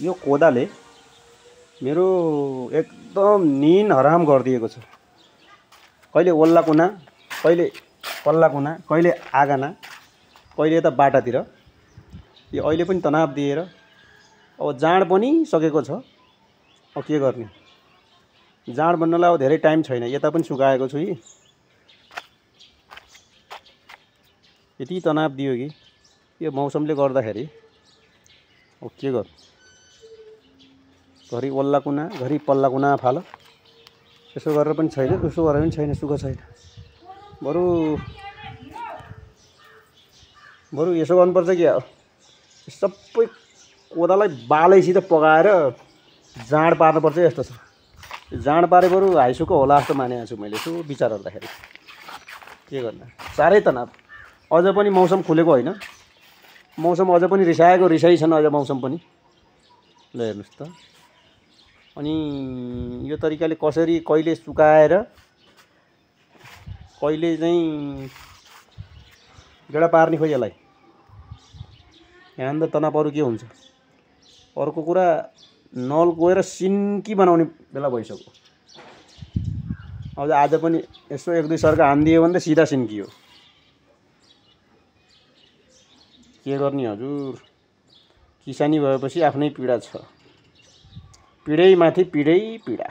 यो कोदाले मेरो एकदम निन हराम गरिदिएको छ। कहिले ओल्ला कुना, कहिले पल्ला कुना, कहिले आँगना, कहिले यता बाटातिर। यो अहिले पनि तनाव दिएर अब जाँड पनि सकेको छ। अब के गर्ने, जाँड बन्नलाई अब धेरै टाइम छैन। यता पनि सुकाएको छु। यति तनाव दियो कि यो मौसमले गर्दाखेरि। अब के गर्नु, घरि ओल्ला कुना, घरि पल्ला कुना फाल। यसो गरेर पनि छैन, उसो गरेर पनि छैन, सुख छैन। बरु यसो गर्नुपर्छ कि सबै कोदालाई बालैसित पकाएर जाँड पार्नुपर्छ जस्तो छ। जाँड पारे बरु हाइसुख होला जस्तो मानेको छु मैले। यसो विचार गर्दाखेरि के गर्न, साह्रै तनाव। अझ पनि मौसम खुलेको होइन, मौसम अझ पनि रिसाएको रिसाइ छन्। अझ मौसम पनि ल हेर्नुहोस् त। अनि यो तरिकाले कसरी कहिले सुकाएर कहिले चाहिँ गेडा पार्ने खोइ यसलाई। यहाँ त तनाव अरू के हुन्छ। अर्को कुरा, नल गएर सिन्की बनाउने बेला भइसक्यो। अब आज पनि यसो एक दुई सर्का हानिदियो भने त सिधा सिन्कियो। के गर्ने हजुर, किसानी भएपछि आफ्नै पीडा छ। पीडै माथि पीडै पीडा।